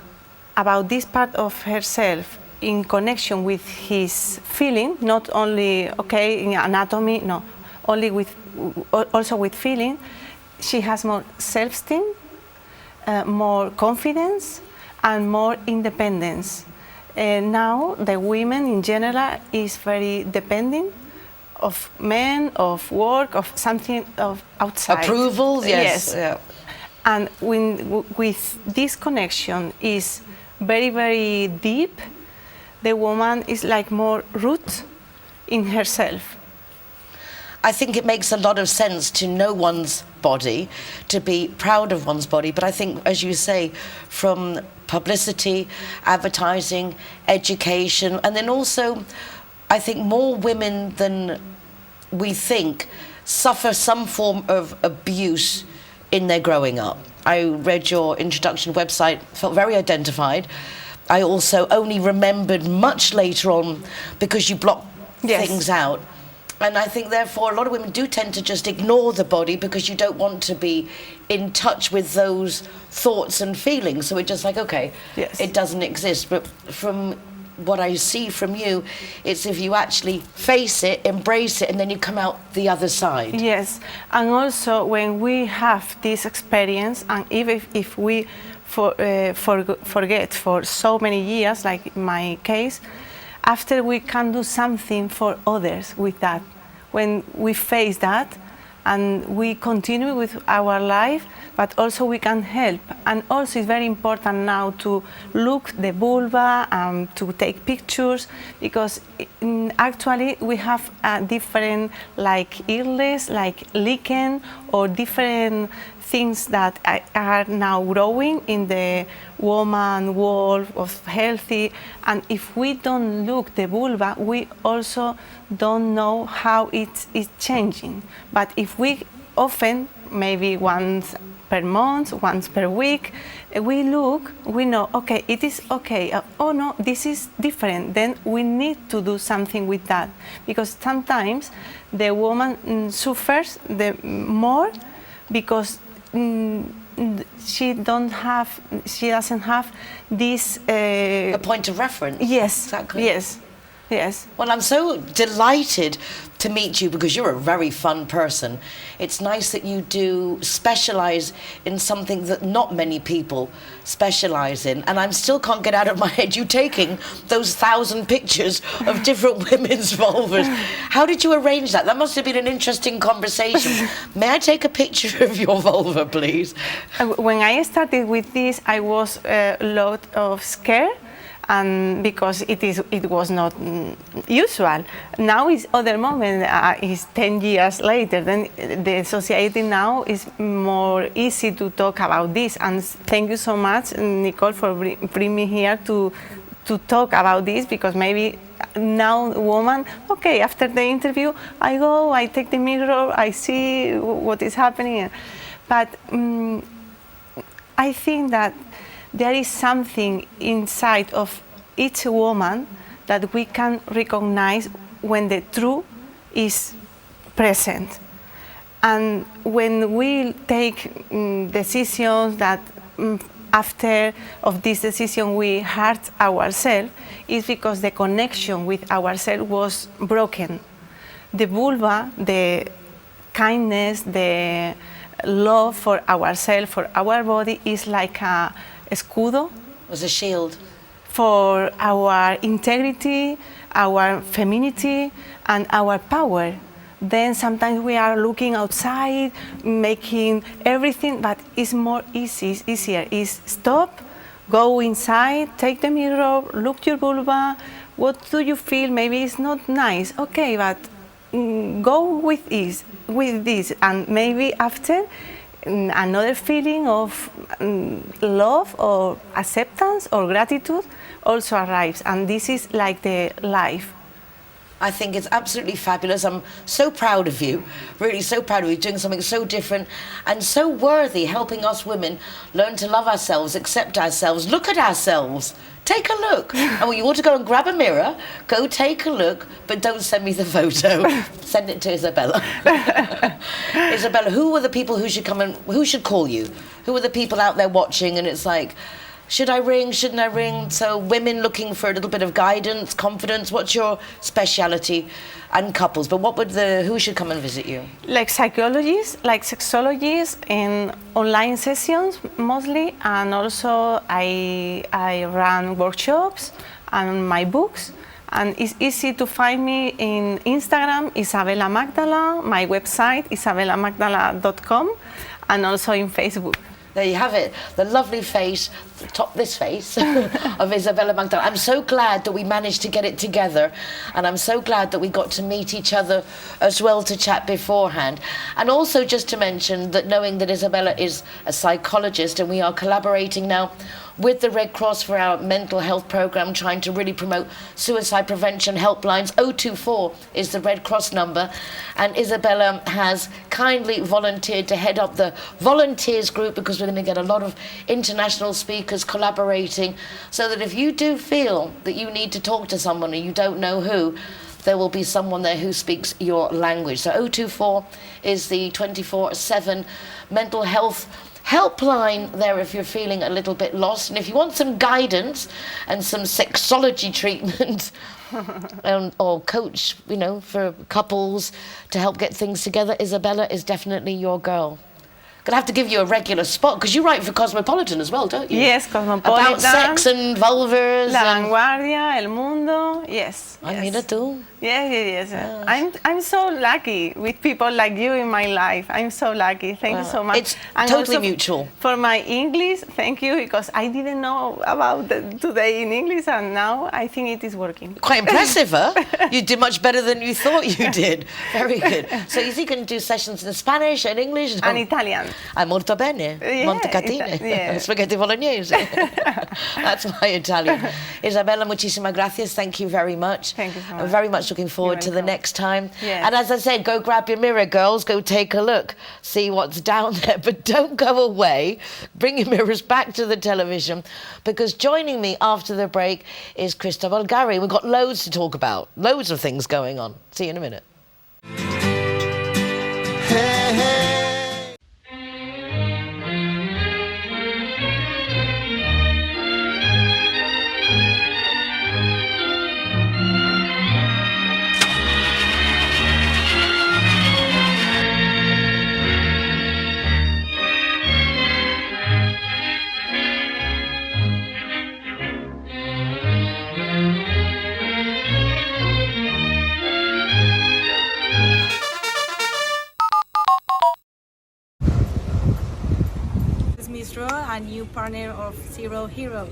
about this part of herself in connection with his feeling, not only in anatomy, no, also with feeling, she has more self-esteem, more confidence, and more independence. Now the women in general is very dependent of men, of work, of something of outside. Approvals, yes. Yeah. And with this connection is very, very deep, the woman is like more root in herself. I think it makes a lot of sense to know one's body, to be proud of one's body, but I think, as you say, from publicity, advertising, education, and then also, I think more women than we think suffer some form of abuse in their growing up. I read your introduction website, felt very identified. I also only remembered much later on because you blocked things out. And I think, therefore, a lot of women do tend to just ignore the body because you don't want to be in touch with those thoughts and feelings. So it's just like, okay, it doesn't exist. But from what I see from you, it's if you actually face it, embrace it, and then you come out the other side. Yes, and also when we have this experience, and even if we forget for so many years, like in my case, after we can do something for others with that. When we face that and we continue with our life, but also we can help. And also it's very important now to look the vulva and to take pictures, because actually we have different like illness, like lichen, or different things that are now growing in the woman world of healthy. And if we don't look the vulva, we also don't know how it is changing. But if we often, maybe once per month, once per week, we look, we know, okay, it is okay. Oh no, this is different. Then we need to do something with that, because sometimes the woman suffers more because she doesn't have this a point of reference. Yes, exactly. Yes, Yes. Well, I'm so delighted to meet you because you're a very fun person. It's nice that you do specialise in something that not many people specialise in. And I still can't get out of my head you taking those 1,000 pictures of different women's vulvas. How did you arrange that? That must have been an interesting conversation. May I take a picture of your vulva, please? When I started with this, I was a lot of scared. And because it was not usual. Now is other moment. Is 10 years later. Then the society now is more easy to talk about this. And thank you so much, Nicole, for bringing me here to talk about this, because maybe now woman, okay, after the interview, I go, I take the mirror, I see what is happening. But I think that there is something inside of each woman that we can recognize when the truth is present. And when we take decisions that after of this decision we hurt ourselves, is because the connection with ourselves was broken. The vulva, the kindness, the love for ourselves, for our body, is like a escudo. Was a shield. For our integrity, our femininity, and our power. Then sometimes we are looking outside, making everything, but it's more easier. Is stop, go inside, take the mirror, look your vulva. What do you feel? Maybe it's not nice. Okay, but go with this, and maybe after another feeling of love or acceptance or gratitude also arrives, and this is like the life. I think it's absolutely fabulous. I'm so proud of you, really so proud of you, doing something so different and so worthy, helping us women learn to love ourselves, accept ourselves, look at ourselves. Take a look. And when you want to go and grab a mirror, go take a look, but don't send me the photo. Send it to Isabella. Isabella, who are the people who should come and who should call you? Who are the people out there watching and it's like, should I ring, shouldn't I ring? So women looking for a little bit of guidance, confidence, what's your speciality? And couples, but who should come and visit you? Like psychologists, like sexologists, in online sessions mostly, and also I run workshops and my books, and it's easy to find me in Instagram, Isabella Magdala, my website, isabellamagdala.com, and also in Facebook. There you have it, the lovely face, this face of Isabella Magdala. I'm so glad that we managed to get it together, and I'm so glad that we got to meet each other as well to chat beforehand. And also just to mention that knowing that Isabella is a psychologist and we are collaborating now with the Red Cross for our mental health program, trying to really promote suicide prevention helplines. 024 is the Red Cross number, and Isabella has kindly volunteered to head up the volunteers group, because we're going to get a lot of international speakers collaborating, so that if you do feel that you need to talk to someone and you don't know who, there will be someone there who speaks your language. So 024 is the 24/7 mental health helpline there if you're feeling a little bit lost. And if you want some guidance and some sexology treatment or coach, for couples to help get things together, Isabella is definitely your girl. Gonna have to give you a regular spot, because you write for Cosmopolitan as well, don't you? Yes, Cosmopolitan. About sex and vulvas. La Vanguardia, El Mundo, yes. Ay, mira tú. Yes. I'm so lucky with people like you in my life. I'm so lucky. Thank you so much. It's and totally also mutual. For my English, thank you, because I didn't know about today in English, and now I think it is working. Quite impressive, huh? You did much better than you thought you did. Very good. So you can do sessions in Spanish and English? And Italian. Molto bene. Yeah, Montecatine. yeah. Spaghetti bolognese. That's my Italian. Isabella, muchísimas gracias. Thank you very much. Thank you so much. I'm very much looking forward to the next time. Yes. And as I said, go grab your mirror, girls. Go take a look. See what's down there. But don't go away. Bring your mirrors back to the television, because joining me after the break is Cristobal Gary. We've got loads to talk about. Loads of things going on. See you in a minute. Hey, hey. a new partner of Zero Hero.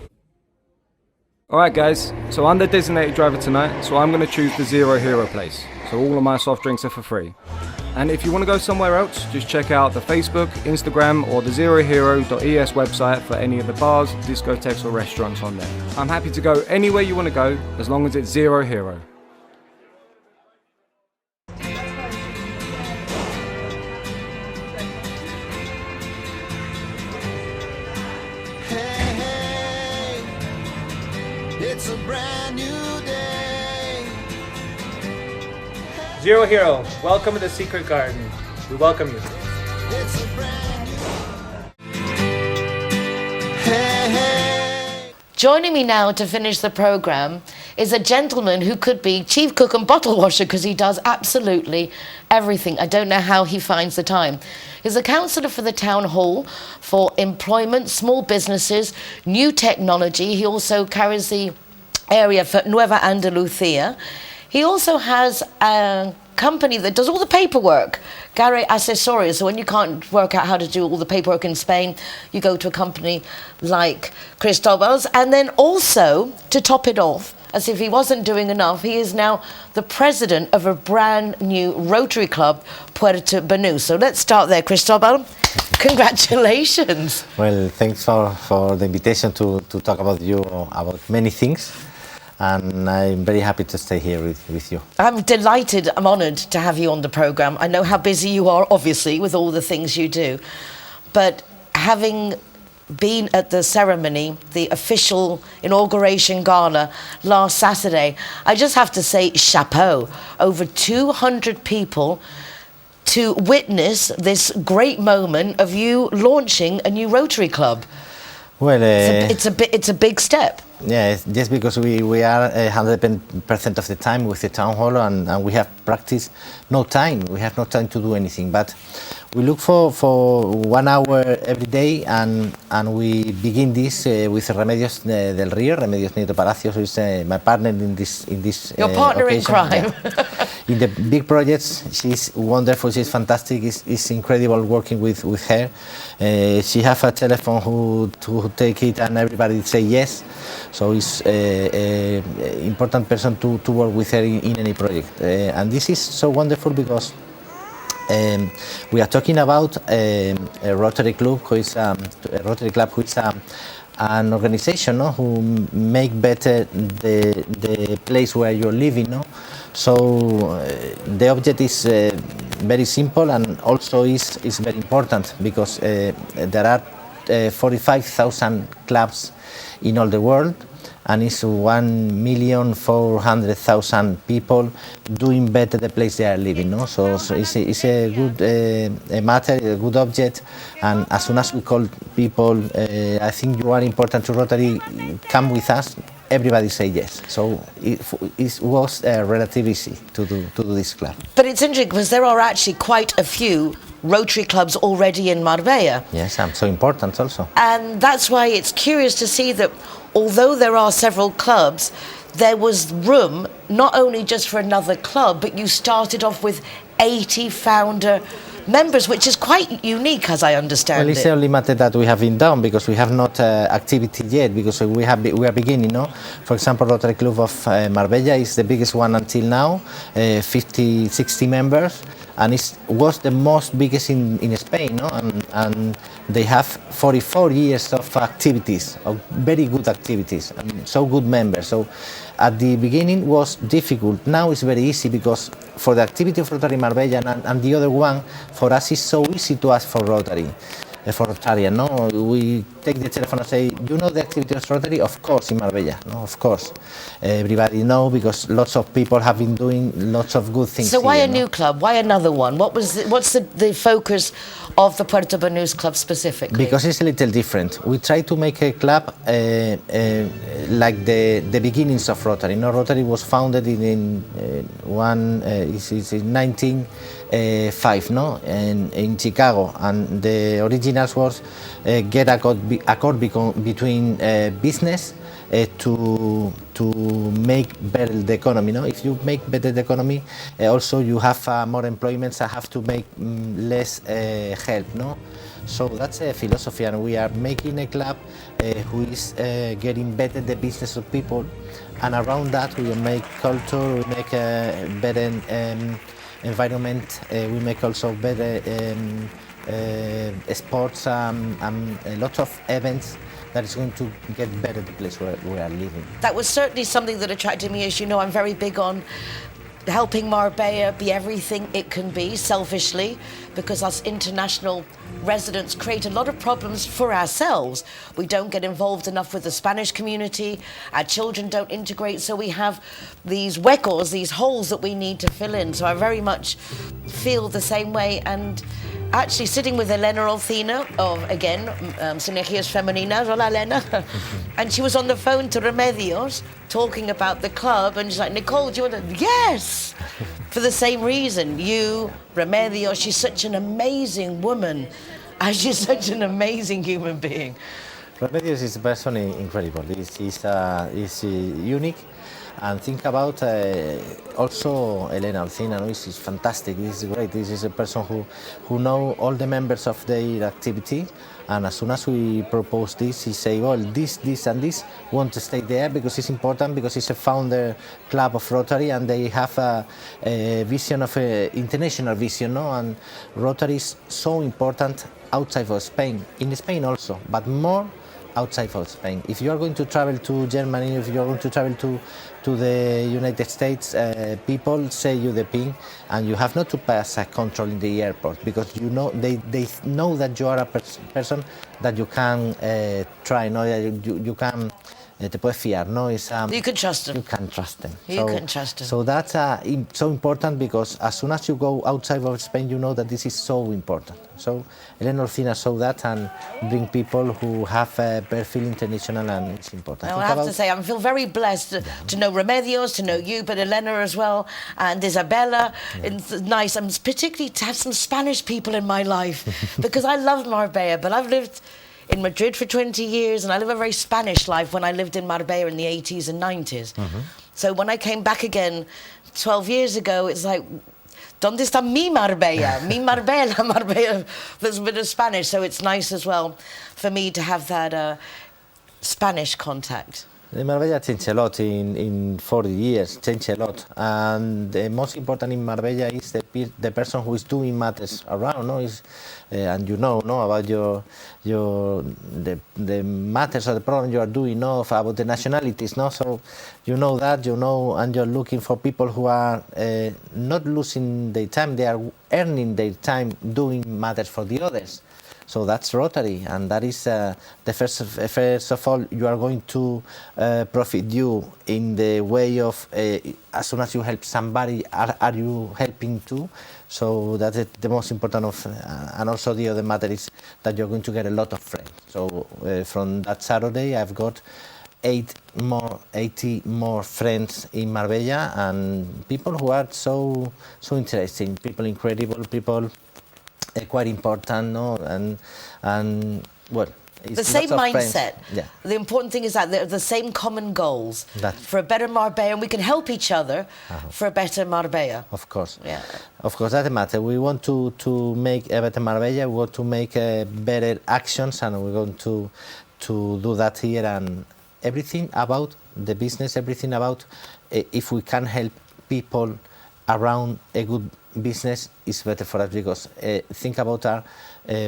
Alright guys, so I'm the designated driver tonight, so I'm going to choose the Zero Hero place. So all of my soft drinks are for free. And if you want to go somewhere else, just check out the Facebook, Instagram or the zerohero.es website for any of the bars, discotheques or restaurants on there. I'm happy to go anywhere you want to go, as long as it's Zero Hero. It's a brand new day. Zero Hero, welcome to the Secret Garden. We welcome you. It's a brand new. Joining me now to finish the programme is a gentleman who could be chief cook and bottle washer because he does absolutely everything. I don't know how he finds the time. He's a councillor for the Town Hall for employment, small businesses, new technology. He also carries the area for Nueva Andalucía. He also has a company that does all the paperwork, Gare Accesorios. So when you can't work out how to do all the paperwork in Spain, you go to a company like Cristobal's. And then also, to top it off, as if he wasn't doing enough, he is now the president of a brand new Rotary Club, Puerto Banús. So let's start there, Cristobal. Congratulations. Well, thanks for the invitation to talk about many things. And I'm very happy to stay here with you. I'm delighted, I'm honoured to have you on the programme. I know how busy you are, obviously, with all the things you do. But having been at the ceremony, the official inauguration gala last Saturday, I just have to say chapeau. Over 200 people to witness this great moment of you launching a new Rotary Club. Well, it's a big step. Yeah, just because we are 100% of the time with the town hall and we have practiced no time. We have no time to do anything, but we look for 1 hour every day and we begin this with Remedios del Río. Remedios Nieto Palacios, who is my partner in this Your partner occasion. in crime. Yeah. In the big projects, she's wonderful, she's fantastic, it's incredible working with her. She have a telephone who take it and everybody say yes. So it's an important person to work with her in any project. And this is so wonderful because we are talking about a Rotary Club who is an organization, no, who make better the place where you're living, no. So the object is very simple and also is very important because there are 45,000 clubs in all the world, and it's 1,400,000 people doing better the place they are living. No? So it's a good matter, a good object, and as soon as we call people, I think you are important to Rotary, come with us, everybody say yes. So it was relatively easy to do this club. But it's interesting because there are actually quite a few Rotary clubs already in Marbella. Yes, and so important also. And that's why it's curious to see that although there are several clubs, there was room not only just for another club, but you started off with 80 founder members, which is quite unique as I understand well, it's the only matter that we have been done because we have not activity yet because we are beginning, no? For example, Rotary Club of Marbella is the biggest one until now, 60 members. And it was the most biggest in Spain, no? And they have 44 years of activities, of very good activities, and so good members. So at the beginning was difficult. Now it's very easy because for the activity of Rotary Marbella and the other one, for us it's so easy to ask for Rotary. For Rotarian, no? We take the telephone and say, you know the activity of Rotary? Of course, in Marbella, no? Of course. Everybody know because lots of people have been doing lots of good things. So why here, a new club? Why another one? What's the focus of the Puerto Banús club specifically? Because it's a little different. We try to make a club like the beginnings of Rotary. No, Rotary was founded in 1905, no, in Chicago, and the originals was get accord between business, to make better the economy. No, if you make better the economy, also you have more employments. I have to make less help. No, so that's a philosophy, and we are making a club who is getting better the business of people, and around that we make culture, we make a better environment, we make also better sports and a lot of events that is going to get better the place where we are living. That was certainly something that attracted me. As you know, I'm very big on helping Marbella be everything it can be, selfishly, because us international residents create a lot of problems for ourselves. We don't get involved enough with the Spanish community, our children don't integrate, so we have these huecos, these holes that we need to fill in. So I very much feel the same way, and actually sitting with Elena Olcina of, again, Sinergias Femeninas, hola Elena, and she was on the phone to Remedios talking about the club, and she's like, Nicole, do you want to? Yes! For the same reason, you, Remedios, she's such an amazing woman, and she's such an amazing human being. Remedios is a person incredible. He's unique. And think about also Elena Alcina, no? She's fantastic, this is great. This is a person who know all the members of their activity, and as soon as we propose this, he say, well, this and this want to stay there because it's important, because it's a founder club of Rotary, and they have a vision of an international vision, no? And Rotary is so important outside of Spain, in Spain also, but more outside of Spain. If you are going to travel to Germany, if you are going to travel to the United States, people say you the ping, and you have not to pass a control in the airport, because you know they know that you are a person that you can try, no, you can. Te puedes fiar, no? You can trust them. You can trust them. You can trust them. So that's so important, because as soon as you go outside of Spain, you know that this is so important. So Elena Orcina saw that and bring people who have a perfil international, and it's important. I have to say, I feel very blessed to know Remedios, to know you, but Elena as well, and Isabella. It's nice, and particularly to have some Spanish people in my life, because I love Marbella, but I've lived in Madrid for 20 years, and I live a very Spanish life when I lived in Marbella in the 80s and 90s. So when I came back again 12 years ago, it's like, ¿dónde está mi Marbella? Mi Marbella, Marbella. There's a bit of Spanish, so it's nice as well for me to have that Spanish contact. Marbella changed a lot in 40 years, changed a lot. And the most important in Marbella is the person who is doing matters around, no? And you know about the matters or the problem you are doing, no? About the nationalities, no? So you know that, and you're looking for people who are not losing their time, they are earning their time doing matters for the others. So that's Rotary, and that is the first of all, you are going to profit you in the way of as soon as you help somebody, are you helping too? So that's the most important of, and also the other matter is that you're going to get a lot of friends. So from that Saturday, I've got 80 more friends in Marbella, and people who are so interesting, people incredible, people quite important, no? And well, it's the same mindset. Yeah. The important thing is that they're the same common goals for a better Marbella, and we can help each other for a better Marbella. Of course. Yeah. Of course, that's the matter. We want to make a better Marbella. We want to make better actions, and we're going to do that here. And everything about the business, everything about if we can help people around a good business is better for us, because think about our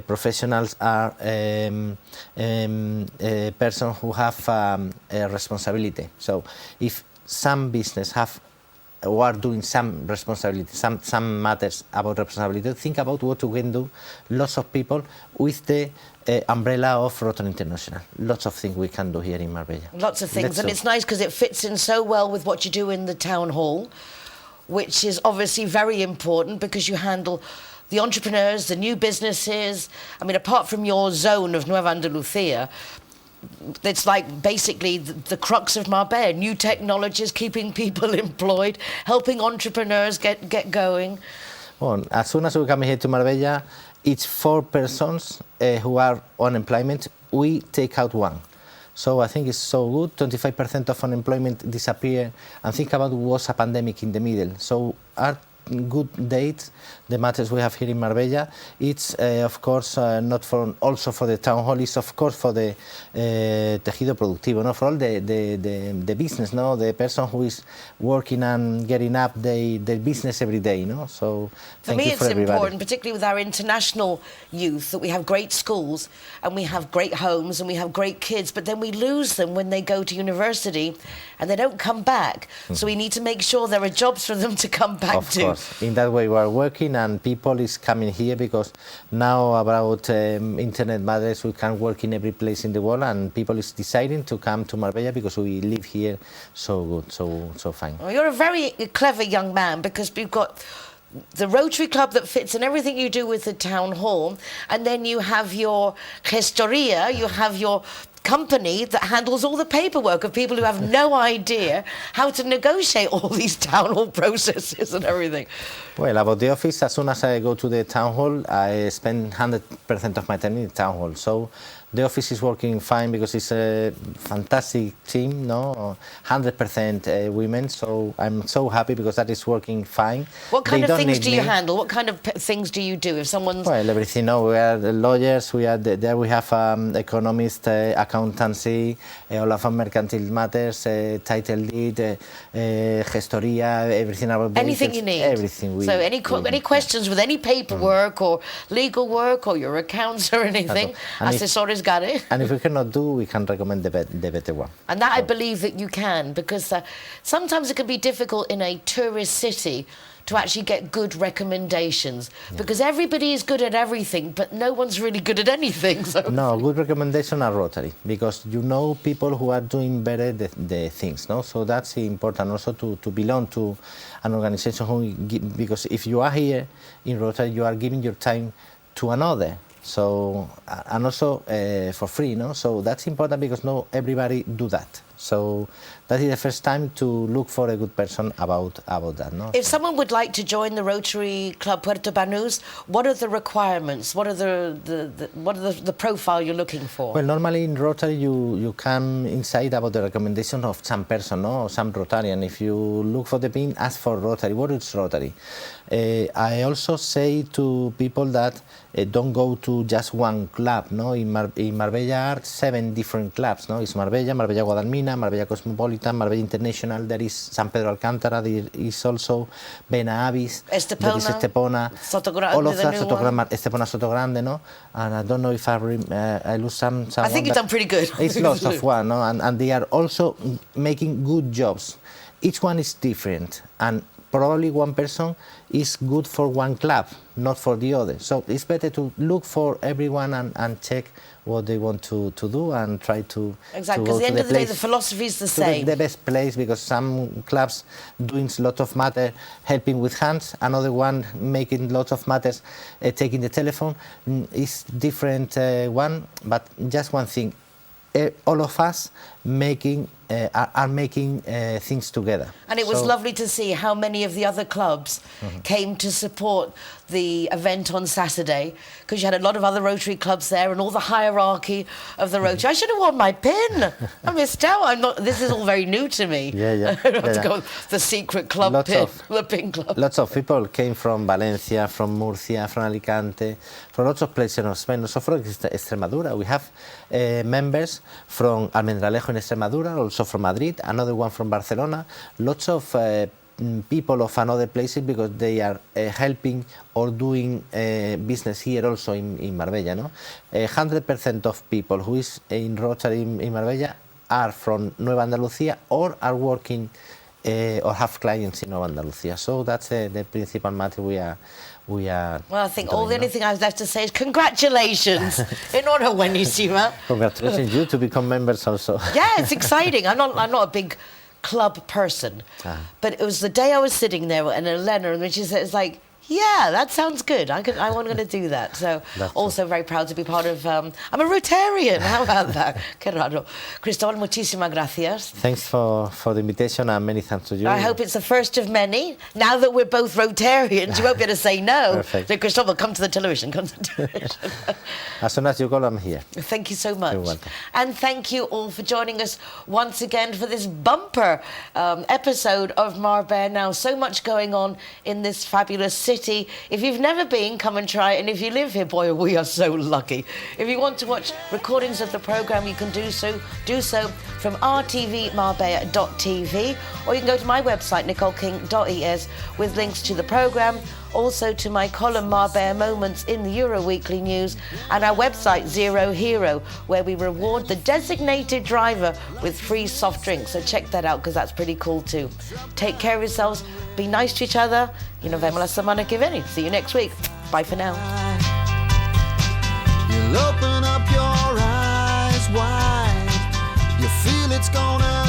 professionals are person who have a responsibility. So if some business have or are doing some responsibility, some matters about responsibility, think about what we can do. Lots of people with the umbrella of Rotary International. Lots of things we can do here in Marbella. Lots of things, and it's nice because it fits in so well with what you do in the town hall, which is obviously very important because you handle the entrepreneurs, the new businesses. I mean, apart from your zone of Nueva Andalucía, it's like basically the crux of Marbella, new technologies, keeping people employed, helping entrepreneurs get going. Well, as soon as we come here to Marbella, it's 4 persons who are on employment. We take out 1. So I think it's so good. 25% of unemployment disappear, and think about was a pandemic in the middle. So are good dates, the matters we have here in Marbella. It's of course not for also for the town hall. It's of course for the tejido productivo, no, for all the business, no, the person who is working and getting up their business every day, no. So for me, it's important, particularly with our international youth, that we have great schools and we have great homes and we have great kids, but then we lose them when they go to university and they don't come back. So we need to make sure there are jobs for them to come back to. Of course. In that way we are working, and people is coming here because now about internet matters, we can work in every place in the world, and people is deciding to come to Marbella because we live here so good, so fine. Well, you're a very clever young man, because you've got the Rotary Club that fits in everything you do with the town hall, and then you have your gestoria, you have your company that handles all the paperwork of people who have no idea how to negotiate all these town hall processes and everything. Well, about the office, as soon as I go to the town hall, I spend 100% of my time in the town hall. So the office is working fine because it's a fantastic team, no, 100% women. So I'm so happy because that is working fine. What kind of things do you handle? What kind of things do you do if someone's... Well, everything. No, we are the lawyers. We are there. We have economists, accountancy, all of our mercantile matters, title deed, gestoria, everything about anything you need. Everything. So any questions with any paperwork or legal work or your accounts or anything, assessores got it. And if we cannot do, we can recommend the better one. And that I believe that you can, because sometimes it can be difficult in a tourist city to actually get good recommendations, because everybody is good at everything, but no one's really good at anything. So. No, good recommendation are Rotary, because you know people who are doing better the things, no? So that's important also to belong to an organization who, because if you are here in Rotary, you are giving your time to another. So, and also for free, no? So that's important because not everybody do that. So that is the first time to look for a good person about that, no? If someone would like to join the Rotary Club Puerto Banús, what are the requirements? What are the profile you're looking for? Well, normally in Rotary you come inside about the recommendation of some person, no, or some Rotarian. If you look for the pin, ask for Rotary. What is Rotary? I also say to people that don't go to just one club, no. In Marbella are 7 different clubs, no. It's Marbella, Marbella Guadalmina, Marbella Cosmopolitan, Marbella International. There is San Pedro Alcántara. There is also Bena Avis. Estepona. There is Estepona. Sotogrande, all of that. Estepona Sotogrande, no. And I don't know if I lose some. I think you've done pretty good. It's lots of one, no. And they are also making good jobs. Each one is different, and probably one person is good for one club, not for the other. So it's better to look for everyone and check what they want to do and try to exactly, because at the end of the day, the philosophy is the same. The best place, because some clubs doing a lot of matter, helping with hands, another one making lots of matters, taking the telephone, is different one, but just one thing. All of us are making things together. And it was lovely to see how many of the other clubs came to support the event on Saturday, because you had a lot of other Rotary clubs there and all the hierarchy of the Rotary. I should have worn my pin. I missed out. This is all very new to me. Yeah. To go the secret club pin, the pin club. Lots of people came from Valencia, from Murcia, from Alicante, from lots of places in Spain, also from Extremadura. We have members from Almendralejo in Extremadura, also from Madrid, another one from Barcelona, lots of people of another places, because they are helping or doing business here also in Marbella, no? 100% of people who is in Rotary in Marbella are from Nueva Andalucía or are working or have clients in Nueva Andalucía. So that's the principal matter we are. Well, I think the only thing I was left to say is congratulations. Enhorabuena, buenísima. Congratulations you to become members also. Yeah, it's exciting. I'm not a big club person, but it was the day I was sitting there and Elena, and she said, it's like, Yeah, that sounds good. I'm going to do that. So, also very proud to be part of. I'm a Rotarian. How about that? Qué raro. Cristóbal, muchísimas gracias. Thanks for the invitation and many thanks to you. I hope it's the first of many. Now that we're both Rotarians, you won't be able to say no. Perfect. So, Cristóbal, come to the television. Come to the television. As soon as you call, I'm here. Thank you so much. You're welcome. And thank you all for joining us once again for this bumper episode of Marbella Now. So much going on in this fabulous city. If you've never been, come and try it. And if you live here, boy, we are so lucky. If you want to watch recordings of the programme, you can do so from rtvmarbella.tv, or you can go to my website, nicoleking.es, with links to the programme, also to my column Marbella Moments in the Euro Weekly News, and our website Zero Hero, where we reward the designated driver with free soft drinks. So check that out, because that's pretty cool too. Take care of yourselves, be nice to each other. Y nos vemos la semana que viene. See you next week. Bye for now. You'll open up your eyes wide. You feel it's gonna